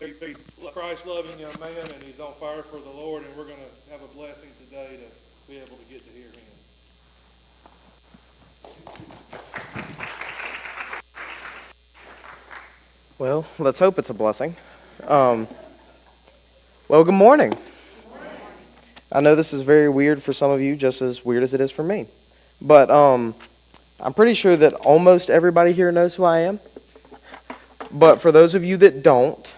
He's a Christ-loving young man, and he's on fire for the Lord, and we're going to have a blessing today to be able to get to hear him. Well, let's hope it's a blessing. Well, good morning. I know this is very weird for some of you, just as weird as it is for me. But I'm pretty sure that almost everybody here knows who I am. But for those of you that don't,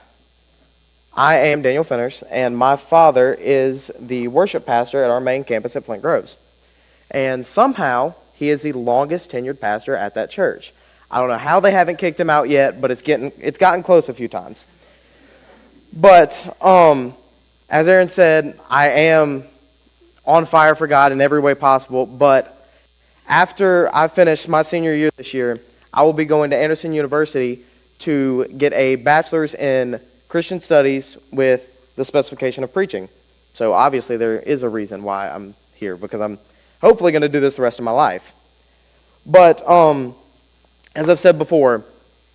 I am Daniel Finners, and my father is the worship pastor at our main campus at Flint Groves. And somehow, he is the longest tenured pastor at that church. I don't know how they haven't kicked him out yet, but it's gotten close a few times. But as Aaron said, I am on fire for God in every way possible. But after I finish my senior year this year, I will be going to Anderson University to get a bachelor's in Christian studies with the specification of preaching. So obviously there is a reason why I'm here, because I'm hopefully going to do this the rest of my life. But as I've said before,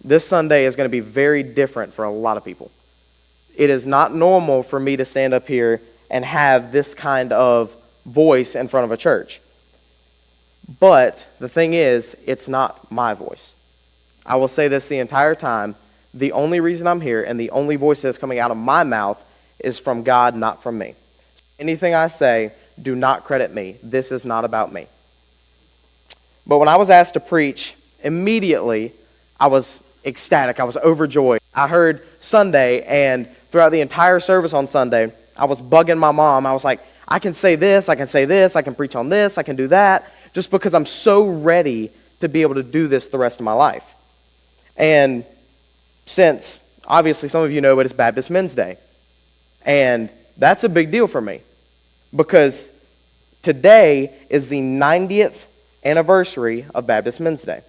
this Sunday is going to be very different for a lot of people. It is not normal for me to stand up here and have this kind of voice in front of a church. But the thing is, it's not my voice. I will say this the entire time. The only reason I'm here and the only voice that's coming out of my mouth is from God, not from me. Anything I say, do not credit me. This is not about me. But when I was asked to preach, immediately I was ecstatic. I was overjoyed. I heard Sunday, and throughout the entire service on Sunday, I was bugging my mom. I was like, I can say this, I can say this, I can preach on this, I can do that, just because I'm so ready to be able to do this the rest of my life. And since, obviously, some of you know it is Baptist Men's Day. And that's a big deal for me, because today is the 90th anniversary of Baptist Men's Day.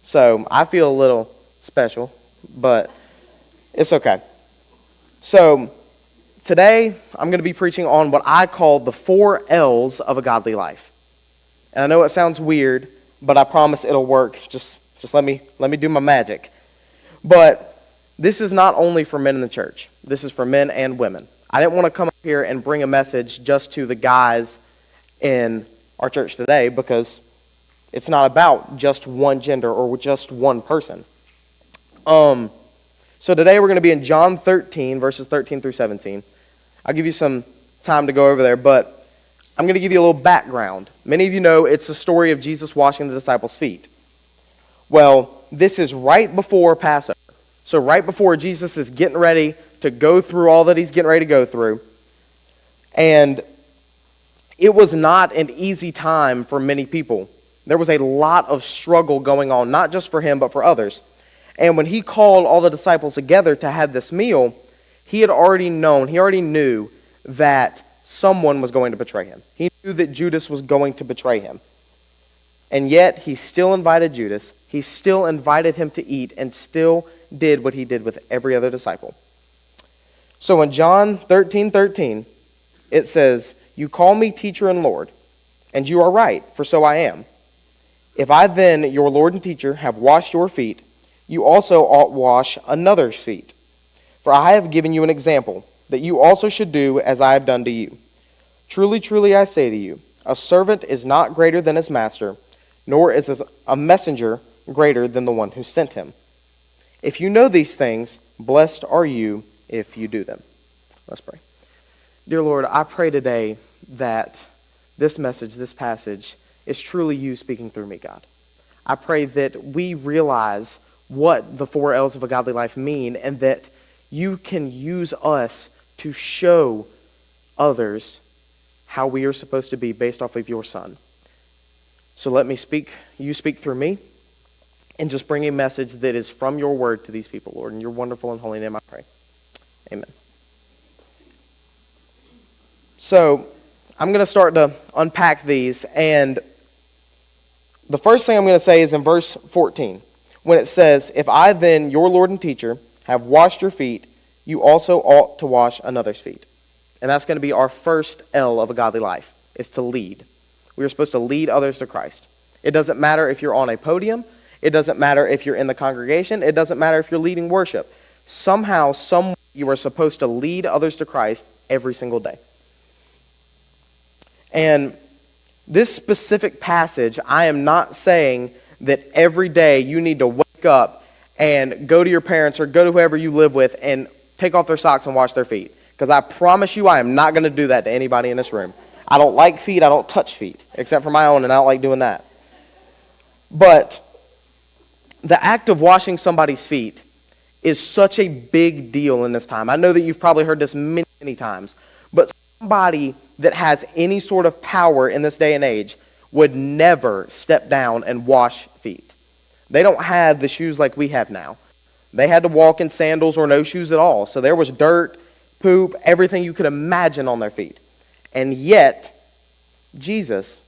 So I feel a little special, but it's okay. So today I'm going to be preaching on what I call the 4 L's of a godly life. And I know it sounds weird, but I promise it'll work. Just let me do my magic. But this is not only for men in the church. This is for men and women. I didn't want to come up here and bring a message just to the guys in our church today, because it's not about just one gender or just one person. So today we're going to be in John 13, verses 13 through 17. I'll give you some time to go over there, but I'm going to give you a little background. Many of you know it's the story of Jesus washing the disciples' feet. Well, this is right before Passover. So right before Jesus is getting ready to go through all that he's getting ready to go through. And it was not an easy time for many people. There was a lot of struggle going on, not just for him, but for others. And when he called all the disciples together to have this meal, he already knew that someone was going to betray him. He knew that Judas was going to betray him. And yet, he still invited Judas. He still invited him to eat, and still did what he did with every other disciple. So in John 13:13, it says, "You call me teacher and Lord, and you are right, for so I am. If I then, your Lord and teacher, have washed your feet, you also ought wash another's feet. For I have given you an example, that you also should do as I have done to you. Truly, truly, I say to you, a servant is not greater than his master, nor is a messenger greater than the one who sent him. If you know these things, blessed are you if you do them." Let's pray. Dear Lord, I pray today that this message, this passage, is truly you speaking through me, God. I pray that we realize what the 4 L's of a godly life mean, and that you can use us to show others how we are supposed to be based off of your Son. So let me speak, you speak through me, and just bring a message that is from your word to these people, Lord. In your wonderful and holy name I pray. Amen. So I'm going to start to unpack these, and the first thing I'm going to say is in verse 14, when it says, "If I then, your Lord and teacher, have washed your feet, you also ought to wash another's feet." And that's going to be our first L of a godly life, is to lead. We are supposed to lead others to Christ. It doesn't matter if you're on a podium. It doesn't matter if you're in the congregation. It doesn't matter if you're leading worship. Somehow, some you are supposed to lead others to Christ every single day. And this specific passage, I am not saying that every day you need to wake up and go to your parents or go to whoever you live with and take off their socks and wash their feet. Because I promise you, I am not going to do that to anybody in this room. I don't like feet. I don't touch feet, except for my own, and I don't like doing that. But the act of washing somebody's feet is such a big deal in this time. I know that you've probably heard this many, many times, but somebody that has any sort of power in this day and age would never step down and wash feet. They don't have the shoes like we have now. They had to walk in sandals or no shoes at all. So there was dirt, poop, everything you could imagine on their feet. And yet, Jesus,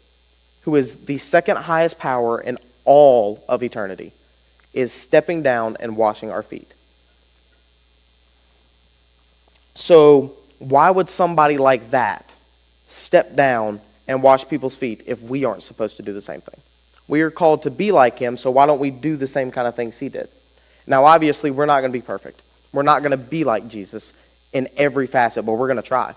who is the second highest power in all of eternity, is stepping down and washing our feet. So why would somebody like that step down and wash people's feet if we aren't supposed to do the same thing? We are called to be like him, so why don't we do the same kind of things he did? Now, obviously, we're not going to be perfect. We're not going to be like Jesus in every facet, but we're going to try.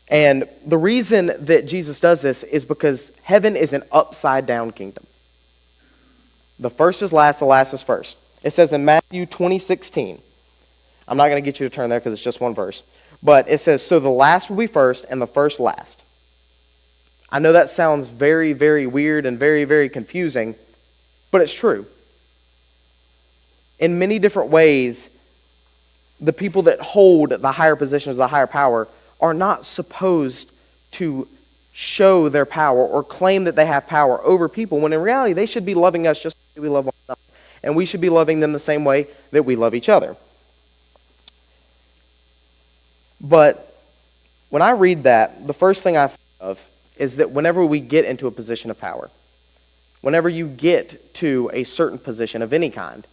And the reason that Jesus does this is because heaven is an upside-down kingdom. The first is last, the last is first. It says in Matthew 20:16, I'm not going to get you to turn there because it's just one verse, but it says, so the last will be first and the first last. I know that sounds very, very weird and very, very confusing, but it's true. In many different ways, the people that hold the higher positions, the higher power, are not supposed to show their power or claim that they have power over people, when in reality they should be loving us just like we love one another. And we should be loving them the same way that we love each other. But when I read that, the first thing I think of is that whenever we get into a position of power, whenever you get to a certain position of any kind,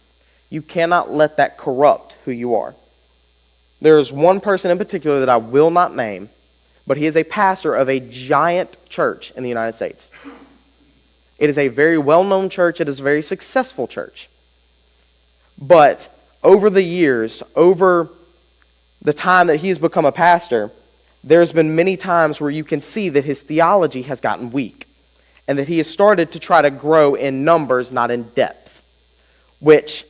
you cannot let that corrupt who you are. There is one person in particular that I will not name, but he is a pastor of a giant church in the United States. It is a very well-known church. It is a very successful church. But over the years, over the time that he has become a pastor, there's been many times where you can see that his theology has gotten weak and that he has started to try to grow in numbers, not in depth, which,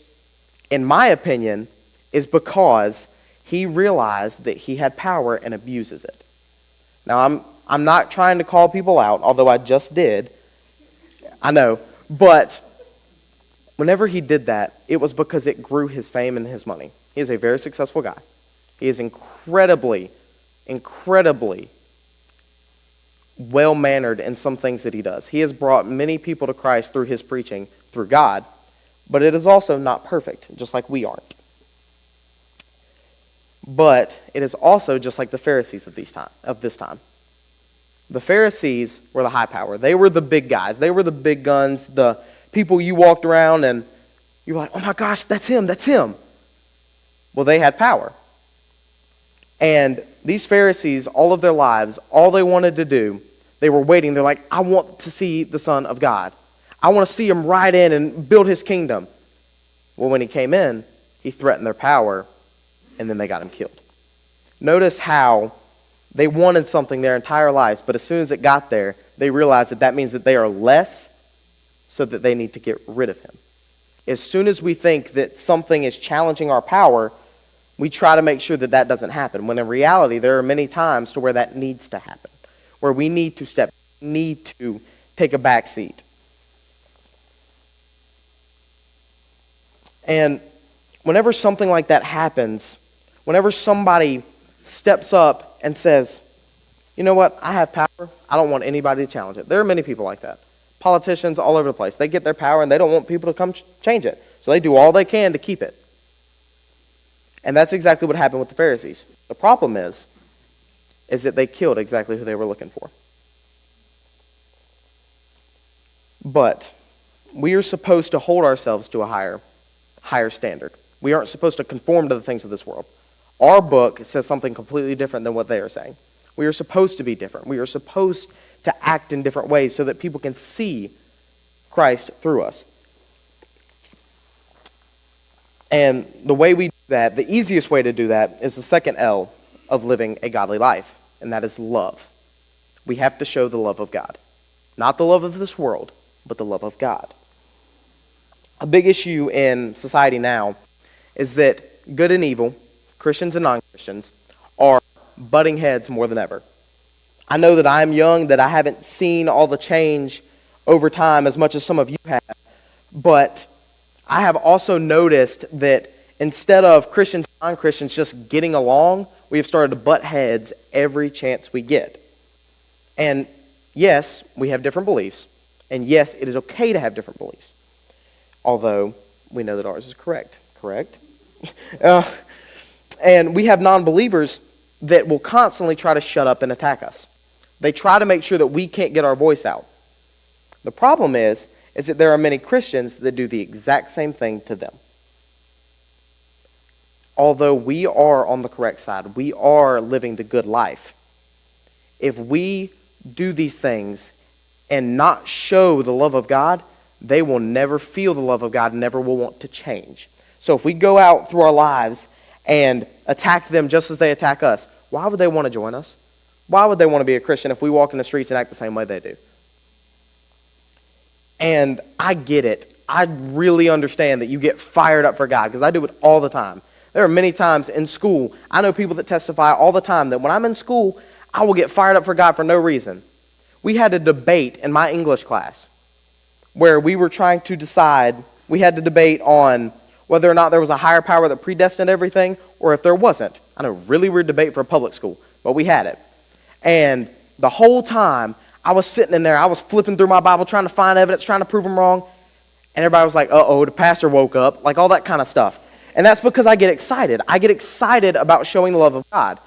in my opinion, is because he realized that he had power and abuses it. Now, I'm not trying to call people out, although I just did. I know. But whenever he did that, it was because it grew his fame and his money. He is a very successful guy. He is incredibly well-mannered in some things that he does. He has brought many people to Christ through his preaching, through God, but it is also not perfect, just like we aren't. But it is also just like the Pharisees of this time. The Pharisees were the high power. They were the big guys. They were the big guns, the people you walked around and you were like, oh my gosh, that's him, that's him. Well, they had power. And these Pharisees, all of their lives, all they wanted to do, they were waiting. They're like, I want to see the Son of God. I want to see him ride in and build his kingdom. Well, when he came in, he threatened their power, and then they got him killed. Notice how they wanted something their entire lives, but as soon as it got there, they realized that that means that they are less, so that they need to get rid of him. As soon as we think that something is challenging our power, we try to make sure that that doesn't happen, when in reality, there are many times to where that needs to happen, where we need to need to take a back seat. And whenever something like that happens, whenever somebody steps up and says, you know what, I have power, I don't want anybody to challenge it. There are many people like that. Politicians all over the place. They get their power and they don't want people to come change it. So they do all they can to keep it. And that's exactly what happened with the Pharisees. The problem is that they killed exactly who they were looking for. But we are supposed to hold ourselves to a higher standard. We aren't supposed to conform to the things of this world. Our book says something completely different than what they are saying. We are supposed to be different. We are supposed to act in different ways so that people can see Christ through us. And the way we do that, the easiest way to do that is the second L of living a godly life, and that is love. We have to show the love of God. Not the love of this world, but the love of God. A big issue in society now is that good and evil, Christians and non-Christians, are butting heads more than ever. I know that I'm young, that I haven't seen all the change over time as much as some of you have, but I have also noticed that instead of Christians and non-Christians just getting along, we have started to butt heads every chance we get. And yes, we have different beliefs, and yes, it is okay to have different beliefs, although we know that ours is correct? And we have non-believers that will constantly try to shut up and attack us. They try to make sure that we can't get our voice out. The problem is that there are many Christians that do the exact same thing to them. Although we are on the correct side, we are living the good life. If we do these things and not show the love of God, they will never feel the love of God and never will want to change. So if we go out through our lives and attack them just as they attack us, why would they want to join us? Why would they want to be a Christian if we walk in the streets and act the same way they do? And I get it. I really understand that you get fired up for God, because I do it all the time. There are many times in school, I know people that testify all the time that when I'm in school, I will get fired up for God for no reason. We had a debate in my English class where we were trying to decide, we had to debate on whether or not there was a higher power that predestined everything or if there wasn't. I know, really weird debate for a public school, but we had it. And the whole time, I was sitting in there, I was flipping through my Bible, trying to find evidence, trying to prove them wrong. And everybody was like, uh-oh, the pastor woke up, like all that kind of stuff. And that's because I get excited. I get excited about showing the love of God.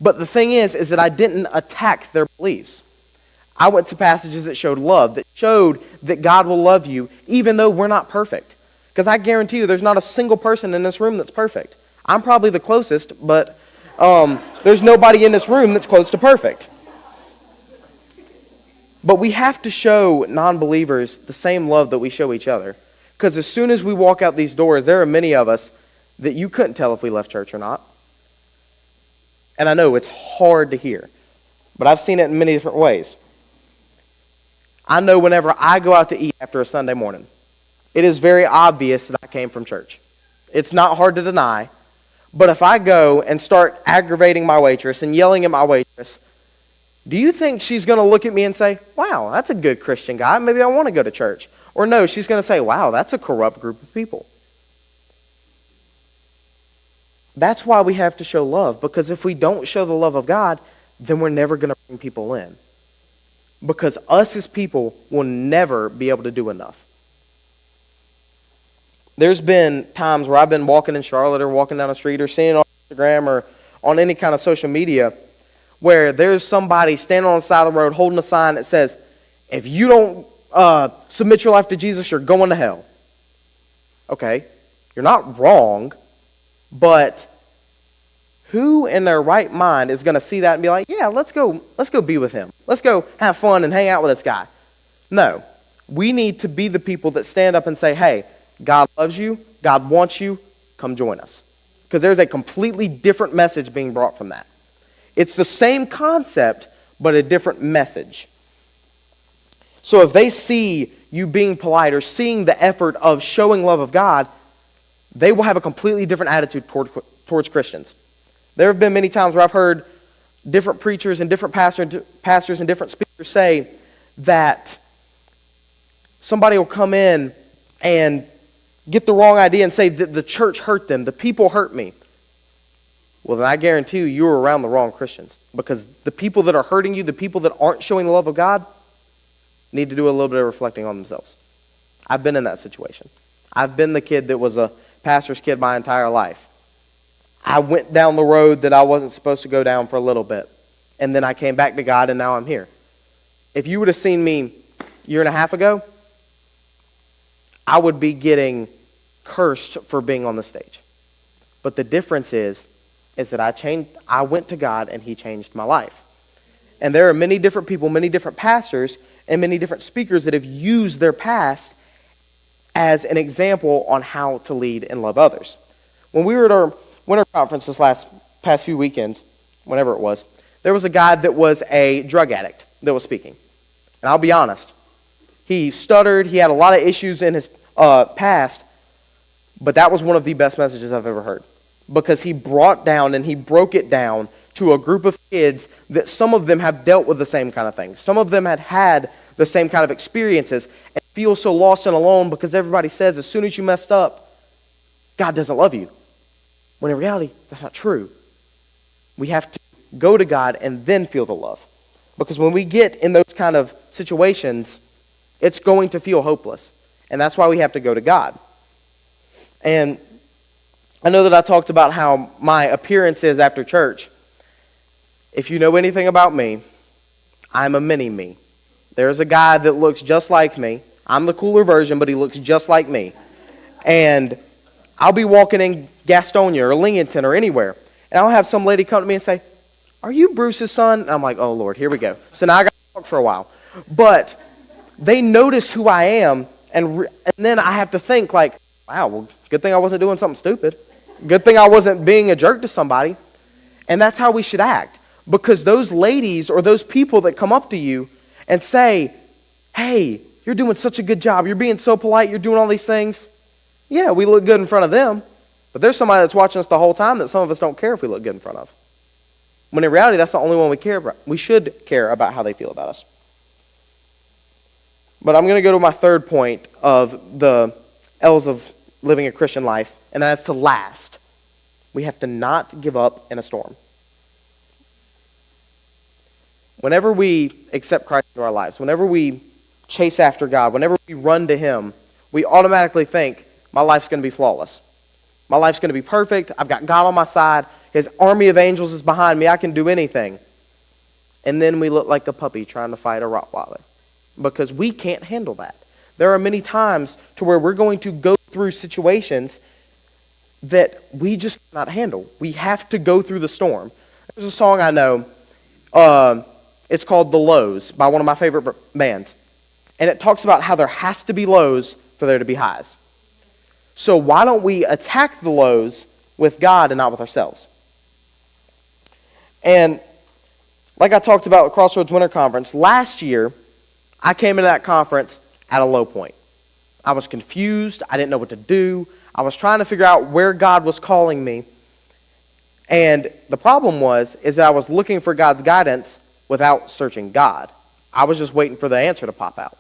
But the thing is that I didn't attack their beliefs. I went to passages that showed love, that showed that God will love you even though we're not perfect. Because I guarantee you there's not a single person in this room that's perfect. I'm probably the closest, but there's nobody in this room that's close to perfect. But we have to show non-believers the same love that we show each other. Because as soon as we walk out these doors, there are many of us that you couldn't tell if we left church or not. And I know it's hard to hear, but I've seen it in many different ways. I know whenever I go out to eat after a Sunday morning, it is very obvious that I came from church. It's not hard to deny, but if I go and start aggravating my waitress and yelling at my waitress, do you think she's going to look at me and say, wow, that's a good Christian guy, maybe I want to go to church? Or no, she's going to say, wow, that's a corrupt group of people. That's why we have to show love, because if we don't show the love of God, then we're never going to bring people in. Because us as people will never be able to do enough. There's been times where I've been walking in Charlotte or walking down the street or seeing it on Instagram or on any kind of social media where there's somebody standing on the side of the road holding a sign that says, if you don't submit your life to Jesus, you're going to hell. Okay, you're not wrong, but who in their right mind is going to see that and be like, yeah, let's go be with him. Let's go have fun and hang out with this guy. No, we need to be the people that stand up and say, hey, God loves you, God wants you, come join us. Because there's a completely different message being brought from that. It's the same concept, but a different message. So if they see you being polite or seeing the effort of showing love of God, they will have a completely different attitude towards Christians. There have been many times where I've heard different preachers and different pastors and different speakers say that somebody will come in and get the wrong idea and say that the church hurt them, the people hurt me. Well, then I guarantee you were around the wrong Christians, because the people that are hurting you, the people that aren't showing the love of God, need to do a little bit of reflecting on themselves. I've been in that situation. I've been the kid that was a pastor's kid my entire life. I went down the road that I wasn't supposed to go down for a little bit, and then I came back to God, and now I'm here. If you would have seen me a year and a half ago, I would be getting cursed for being on the stage. But the difference is that I went to God and he changed my life. And there are many different people, many different pastors, and many different speakers that have used their past as an example on how to lead and love others. When we were at our winter conference this past few weekends, whenever it was, there was a guy that was a drug addict that was speaking. And I'll be honest, he stuttered, he had a lot of issues in his past, but that was one of the best messages I've ever heard. Because he brought down and he broke it down to a group of kids that some of them have dealt with the same kind of things. Some of them had the same kind of experiences and feel so lost and alone because everybody says as soon as you messed up, God doesn't love you. When in reality, that's not true. We have to go to God and then feel the love. Because when we get in those kind of situations, it's going to feel hopeless. And that's why we have to go to God. And I know that I talked about how my appearance is after church. If you know anything about me, I'm a mini-me. There's a guy that looks just like me. I'm the cooler version, but he looks just like me. And I'll be walking in Gastonia or Lincoln or anywhere, and I'll have some lady come to me and say, "Are you Bruce's son?" And I'm like, "Oh, Lord, here we go." So now I got to talk for a while. But they notice who I am, and then I have to think like, wow, well, good thing I wasn't doing something stupid. Good thing I wasn't being a jerk to somebody. And that's how we should act. Because those ladies or those people that come up to you and say, "Hey, you're doing such a good job. You're being so polite. You're doing all these things." Yeah, we look good in front of them. But there's somebody that's watching us the whole time that some of us don't care if we look good in front of. When in reality, that's the only one we care about. We should care about how they feel about us. But I'm going to go to my third point of the L's of living a Christian life, and that's to last. We have to not give up in a storm. Whenever we accept Christ into our lives, whenever we chase after God, whenever we run to Him, we automatically think, my life's going to be flawless. My life's going to be perfect. I've got God on my side. His army of angels is behind me. I can do anything. And then we look like a puppy trying to fight a Rottweiler because we can't handle that. There are many times to where we're going to go through situations that we just cannot handle. We have to go through the storm. There's a song I know. It's called The Lows by one of my favorite bands. And it talks about how there has to be lows for there to be highs. So why don't we attack the lows with God and not with ourselves? And like I talked about at Crossroads Winter Conference, last year I came into that conference at a low point. I was confused. I didn't know what to do. I was trying to figure out where God was calling me. And the problem is that I was looking for God's guidance without searching God. I was just waiting for the answer to pop out.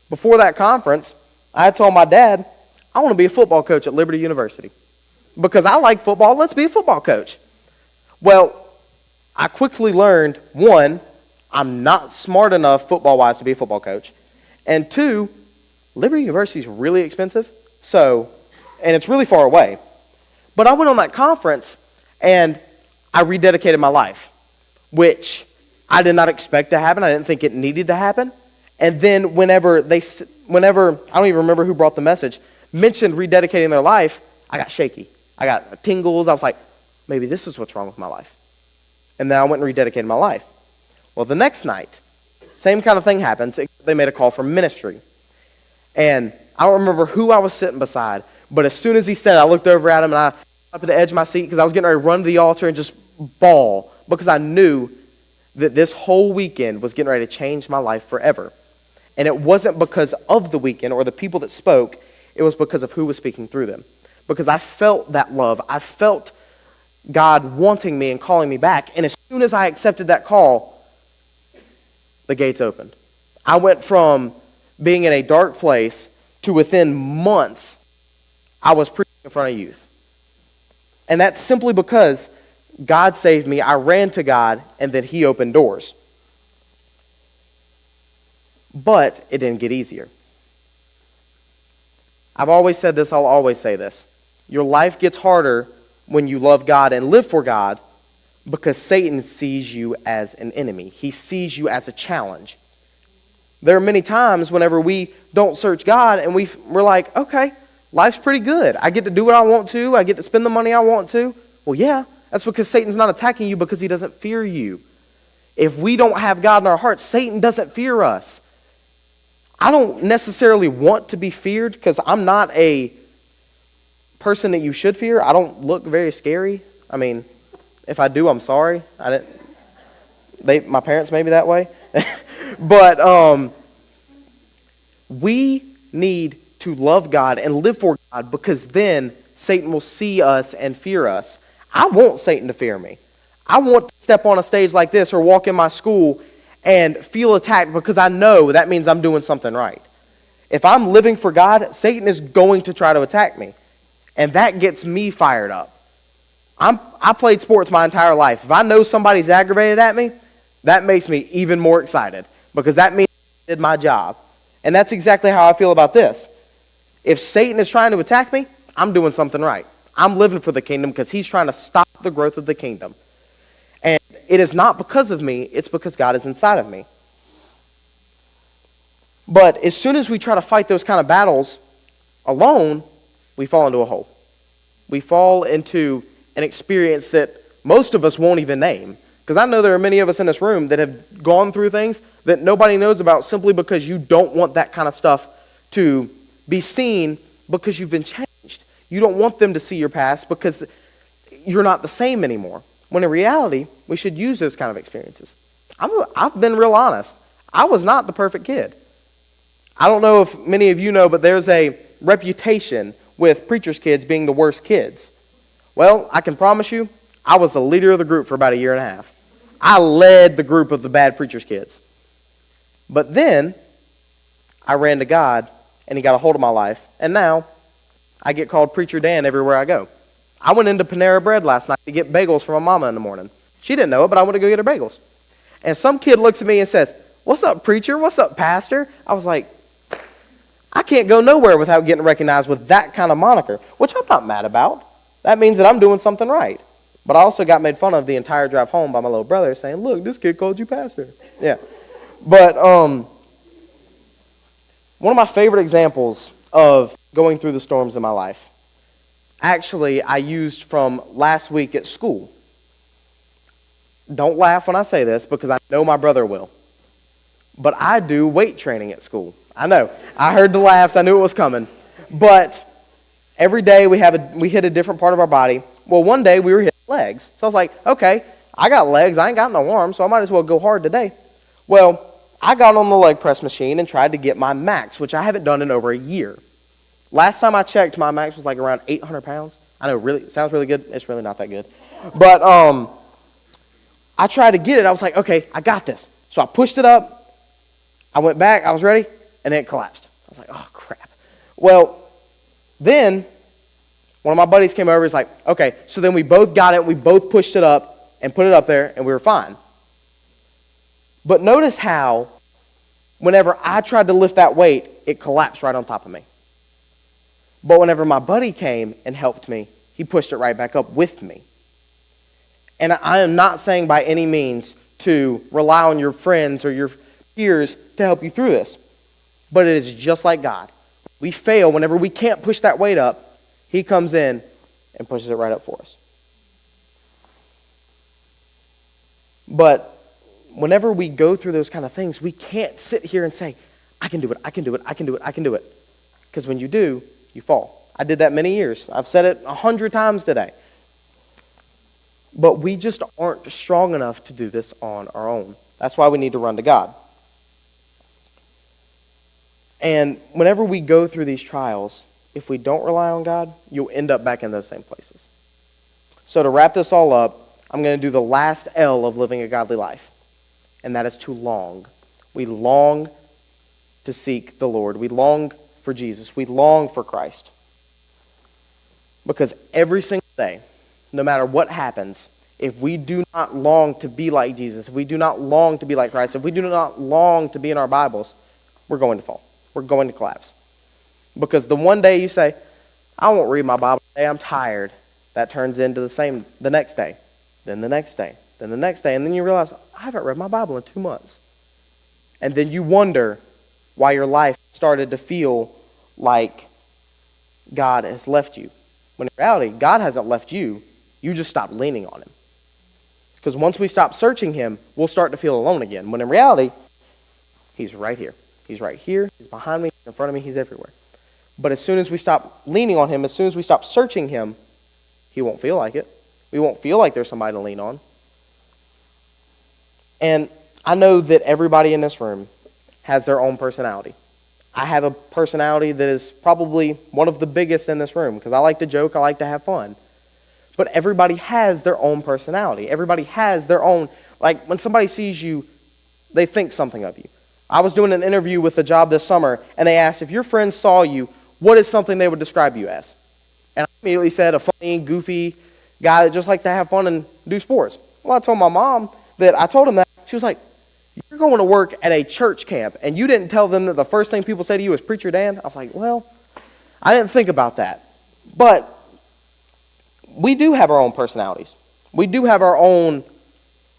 Before that conference, I had told my dad, I want to be a football coach at Liberty University. Because I like football, let's be a football coach. Well, I quickly learned, one, I'm not smart enough football-wise to be a football coach. And two, Liberty University is really expensive, and it's really far away. But I went on that conference, and I rededicated my life, which I did not expect to happen. I didn't think it needed to happen. And then whenever, I don't even remember who brought the message, mentioned rededicating their life, I got shaky. I got tingles. I was like, maybe this is what's wrong with my life. And then I went and rededicated my life. Well, the next night, same kind of thing happens. They made a call for ministry. And I don't remember who I was sitting beside, but as soon as he said it, I looked over at him and I up at the edge of my seat because I was getting ready to run to the altar and just bawl because I knew that this whole weekend was getting ready to change my life forever. And it wasn't because of the weekend or the people that spoke. It was because of who was speaking through them. Because I felt that love. I felt God wanting me and calling me back. And as soon as I accepted that call, the gates opened. I went from being in a dark place to within months, I was preaching in front of youth. And that's simply because God saved me. I ran to God, and then He opened doors. But it didn't get easier. I've always said this, I'll always say this. Your life gets harder when you love God and live for God because Satan sees you as an enemy. He sees you as a challenge. There are many times whenever we don't search God and we're like, okay, life's pretty good. I get to do what I want to. I get to spend the money I want to. Well, yeah, that's because Satan's not attacking you because he doesn't fear you. If we don't have God in our hearts, Satan doesn't fear us. I don't necessarily want to be feared because I'm not a person that you should fear. I don't look very scary. I mean, if I do, I'm sorry. My parents made me that way. But we need to love God and live for God, because then Satan will see us and fear us. I want Satan to fear me. I want to step on a stage like this or walk in my school and feel attacked, because I know that means I'm doing something right. If I'm living for God, Satan is going to try to attack me. And that gets me fired up. I played sports my entire life. If I know somebody's aggravated at me, that makes me even more excited, because that means I did my job. And that's exactly how I feel about this. If Satan is trying to attack me, I'm doing something right. I'm living for the kingdom, because he's trying to stop the growth of the kingdom. And it is not because of me, it's because God is inside of me. But as soon as we try to fight those kind of battles alone, we fall into a hole. We fall into an experience that most of us won't even name. Because I know there are many of us in this room that have gone through things that nobody knows about, simply because you don't want that kind of stuff to be seen, because you've been changed. You don't want them to see your past, because you're not the same anymore. When in reality, we should use those kind of experiences. I've been real honest. I was not the perfect kid. I don't know if many of you know, but there's a reputation with preachers' kids being the worst kids. Well, I can promise you, I was the leader of the group for about a year and a half. I led the group of the bad preachers' kids. But then, I ran to God, and he got a hold of my life, and now I get called Preacher Dan everywhere I go. I went into Panera Bread last night to get bagels for my mama in the morning. She didn't know it, but I went to go get her bagels. And some kid looks at me and says, "What's up, preacher? What's up, pastor?" I was like, I can't go nowhere without getting recognized with that kind of moniker, which I'm not mad about. That means that I'm doing something right. But I also got made fun of the entire drive home by my little brother, saying, "Look, this kid called you pastor." Yeah. But one of my favorite examples of going through the storms in my life, actually, I used from last week at school. Don't laugh when I say this, because I know my brother will. But I do weight training at school. I know. I heard the laughs. I knew it was coming. But every day we hit a different part of our body. Well, one day we were hitting legs. So I was like, okay, I got legs. I ain't got no arms, so I might as well go hard today. Well, I got on the leg press machine and tried to get my max, which I haven't done in over a year. Last time I checked, my max was like around 800 pounds. I know, really, it sounds really good. It's really not that good. But I tried to get it. I was like, okay, I got this. So I pushed it up. I went back. I was ready. And then it collapsed. I was like, oh, crap. Well, then one of my buddies came over. He's like, okay, so then we both got it. We both pushed it up and put it up there, and we were fine. But notice how whenever I tried to lift that weight, it collapsed right on top of me. But whenever my buddy came and helped me, he pushed it right back up with me. And I am not saying by any means to rely on your friends or your peers to help you through this. But it is just like God. We fail whenever we can't push that weight up. He comes in and pushes it right up for us. But whenever we go through those kind of things, we can't sit here and say, I can do it, I can do it, I can do it, I can do it. Because when you do, you fall. I did that many years. I've said it 100 times today. But we just aren't strong enough to do this on our own. That's why we need to run to God. And whenever we go through these trials, if we don't rely on God, you'll end up back in those same places. So to wrap this all up, I'm going to do the last L of living a godly life. And that is to long. We long to seek the Lord. We long for Jesus. We long for Christ. Because every single day, no matter what happens, if we do not long to be like Jesus, if we do not long to be like Christ, if we do not long to be in our Bibles, we're going to fall. We're going to collapse. Because the one day you say, I won't read my Bible today, I'm tired, that turns into the next day, then the next day, then the next day, and then you realize, I haven't read my Bible in 2 months. And then you wonder why your life started to feel like God has left you. When in reality, God hasn't left you, you just stopped leaning on Him. Because once we stop searching Him, we'll start to feel alone again. When in reality, He's right here. He's right here. He's behind me. He's in front of me. He's everywhere. But as soon as we stop leaning on him, as soon as we stop searching him, he won't feel like it. We won't feel like there's somebody to lean on. And I know that everybody in this room has their own personality. I have a personality that is probably one of the biggest in this room because I like to joke, I like to have fun. But everybody has their own personality. Everybody has their own, like when somebody sees you, they think something of you. I was doing an interview with a job this summer, and they asked if your friends saw you, what is something they would describe you as? And I immediately said a funny, goofy guy that just likes to have fun and do sports. Well, I told my mom that I told him that. She was like, you're going to work at a church camp, and you didn't tell them that the first thing people say to you is Preacher Dan? I was like, well, I didn't think about that. But we do have our own personalities. We do have our own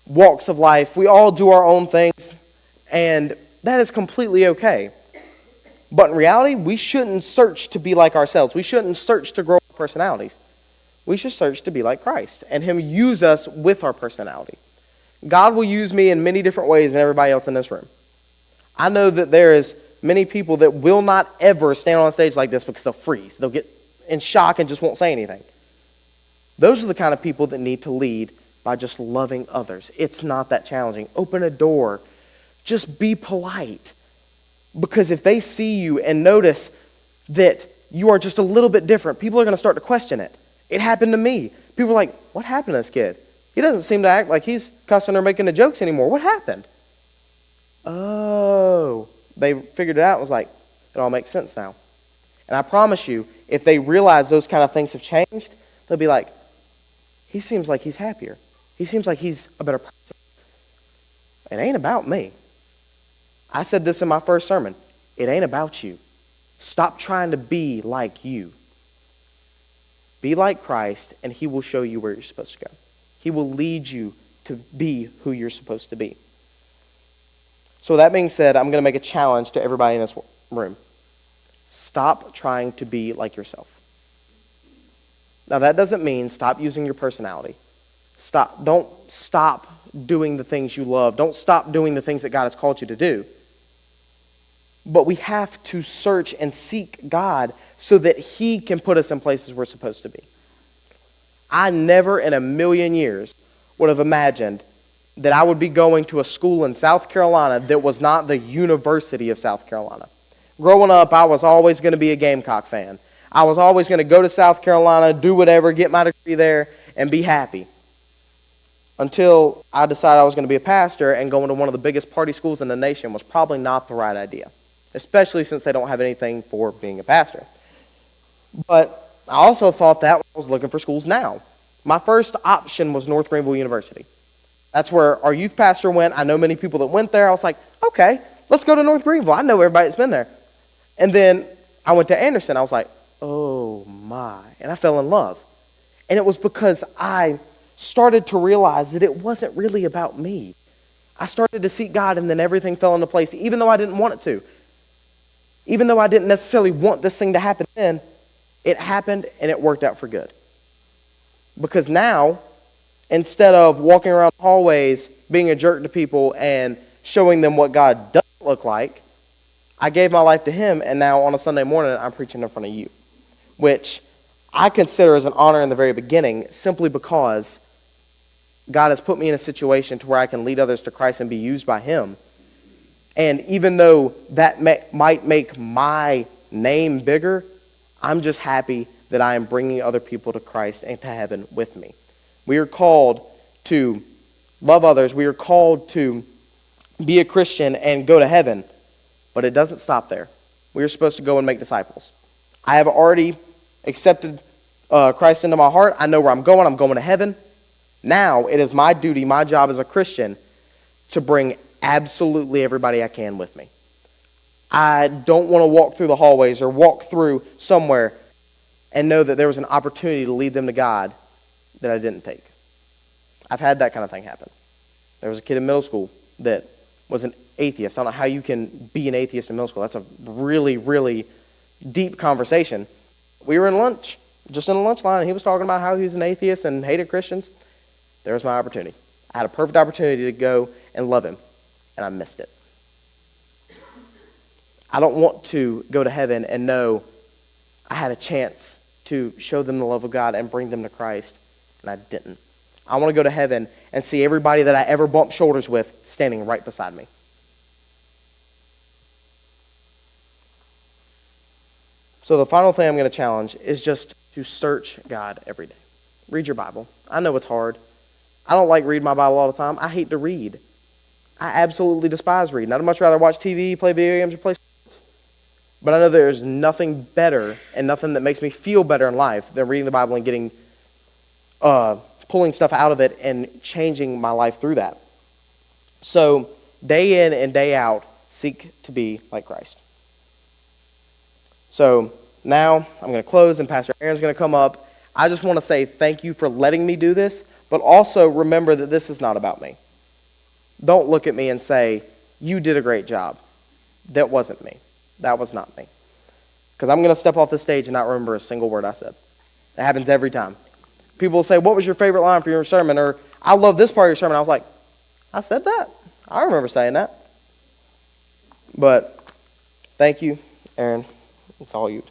walks of life. We all do our own things, and that is completely okay. But in reality, we shouldn't search to be like ourselves. We shouldn't search to grow our personalities. We should search to be like Christ and him use us with our personality. God will use me in many different ways than everybody else in this room. I know that there is many people that will not ever stand on a stage like this because they'll freeze. They'll get in shock and just won't say anything. Those are the kind of people that need to lead by just loving others. It's not that challenging. Open a door. Just be polite. Because if they see you and notice that you are just a little bit different, people are going to start to question it. It happened to me. People are like, what happened to this kid? He doesn't seem to act like he's cussing or making the jokes anymore. What happened? Oh, they figured it out and was like, it all makes sense now. And I promise you, if they realize those kind of things have changed, they'll be like, he seems like he's happier. He seems like he's a better person. It ain't about me. I said this in my first sermon. It ain't about you. Stop trying to be like you. Be like Christ, and he will show you where you're supposed to go. He will lead you to be who you're supposed to be. So with that being said, I'm going to make a challenge to everybody in this room. Stop trying to be like yourself. Now that doesn't mean stop using your personality. Don't stop doing the things you love. Don't stop doing the things that God has called you to do. But we have to search and seek God so that he can put us in places we're supposed to be. I never in a million years would have imagined that I would be going to a school in South Carolina that was not the University of South Carolina. Growing up, I was always going to be a Gamecock fan. I was always going to go to South Carolina, do whatever, get my degree there, and be happy. Until I decided I was going to be a pastor, and going to one of the biggest party schools in the nation was probably not the right idea, especially since they don't have anything for being a pastor. But I also thought that when I was looking for schools now. My first option was North Greenville University. That's where our youth pastor went. I know many people that went there. I was like, okay, let's go to North Greenville. I know everybody that's been there. And then I went to Anderson. I was like, oh my. And I fell in love. And it was because I started to realize that it wasn't really about me. I started to seek God, and then everything fell into place, even though I didn't want it to. Even though I didn't necessarily want this thing to happen then, it happened and it worked out for good. Because now, instead of walking around the hallways, being a jerk to people and showing them what God doesn't look like, I gave my life to him, and now on a Sunday morning, I'm preaching in front of you. Which I consider as an honor in the very beginning, simply because God has put me in a situation to where I can lead others to Christ and be used by him. And even though that might make my name bigger, I'm just happy that I am bringing other people to Christ and to heaven with me. We are called to love others. We are called to be a Christian and go to heaven. But it doesn't stop there. We are supposed to go and make disciples. I have already accepted Christ into my heart. I know where I'm going. I'm going to heaven. Now it is my duty, my job as a Christian, to bring absolutely everybody I can with me. I don't want to walk through the hallways or walk through somewhere and know that there was an opportunity to lead them to God that I didn't take. I've had that kind of thing happen. There was a kid in middle school that was an atheist. I don't know how you can be an atheist in middle school. That's a really, really deep conversation. We were in lunch, just in a lunch line, and he was talking about how he was an atheist and hated Christians. There was my opportunity. I had a perfect opportunity to go and love him, and I missed it. I don't want to go to heaven and know I had a chance to show them the love of God and bring them to Christ, and I didn't. I want to go to heaven and see everybody that I ever bumped shoulders with standing right beside me. So the final thing I'm going to challenge is just to search God every day. Read your Bible. I know it's hard. I don't like reading my Bible all the time. I hate to read. I absolutely despise reading. I'd much rather watch TV, play video games, or play sports. But I know there's nothing better and nothing that makes me feel better in life than reading the Bible and getting, pulling stuff out of it and changing my life through that. So day in and day out, seek to be like Christ. So now I'm going to close and Pastor Aaron's going to come up. I just want to say thank you for letting me do this, but also remember that this is not about me. Don't look at me and say, you did a great job. That wasn't me. That was not me. Because I'm going to step off the stage and not remember a single word I said. That happens every time. People will say, what was your favorite line for your sermon? Or, I love this part of your sermon. I was like, I said that. I remember saying that. But thank you, Aaron. It's all you.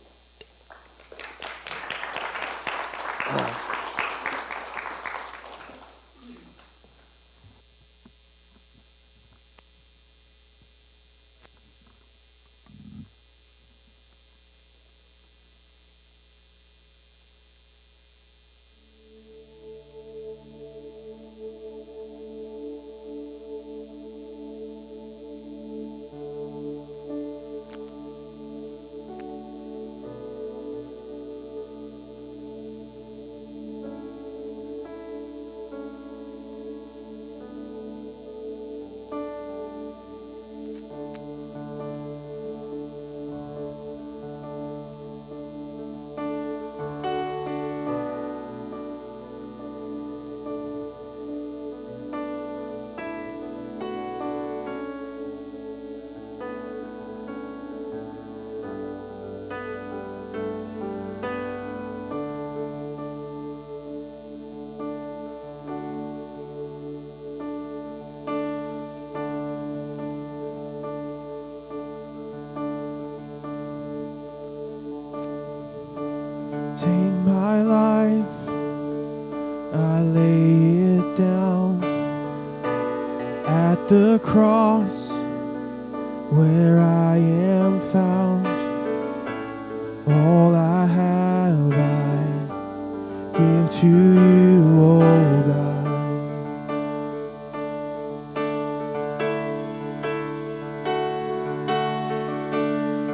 Take my life, I lay it down at the cross where I am found. All I have I give to you, oh God.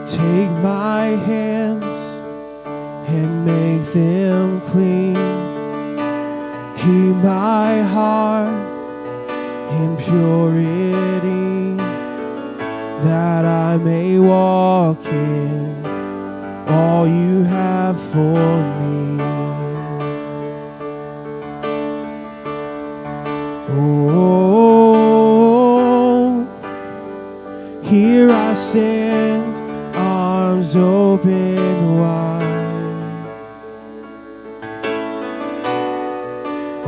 Take my hands and make them clean. Keep my heart in purity, that I may walk in all you have for me. Oh, here I stand, arms open wide.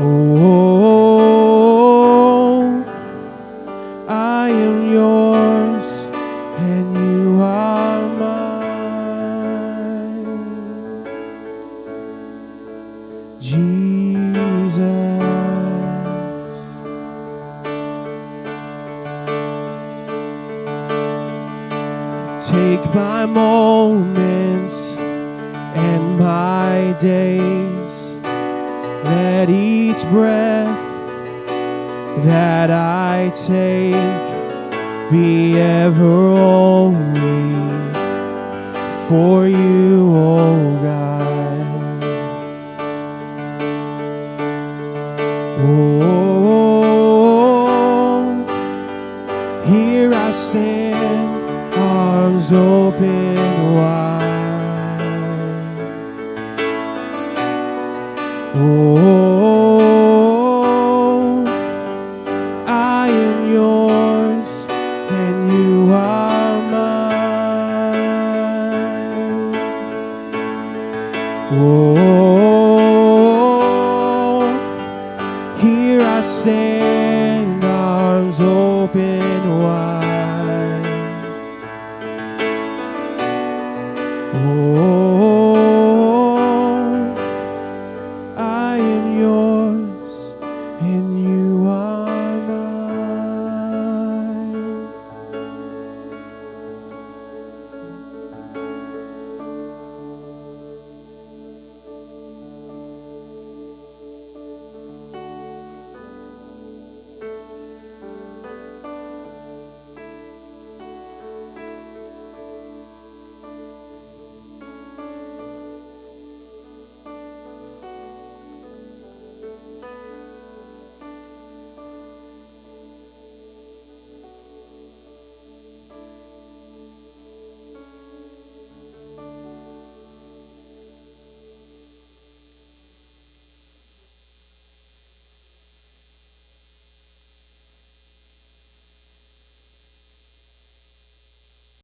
Oh, I am yours and you are mine, Jesus. Take my moments and my days. Let each breath that I take be ever only for you, oh God. Oh, here I stand, arms open wide. Oh, I am yours and you are mine. Oh, here I stand, arms open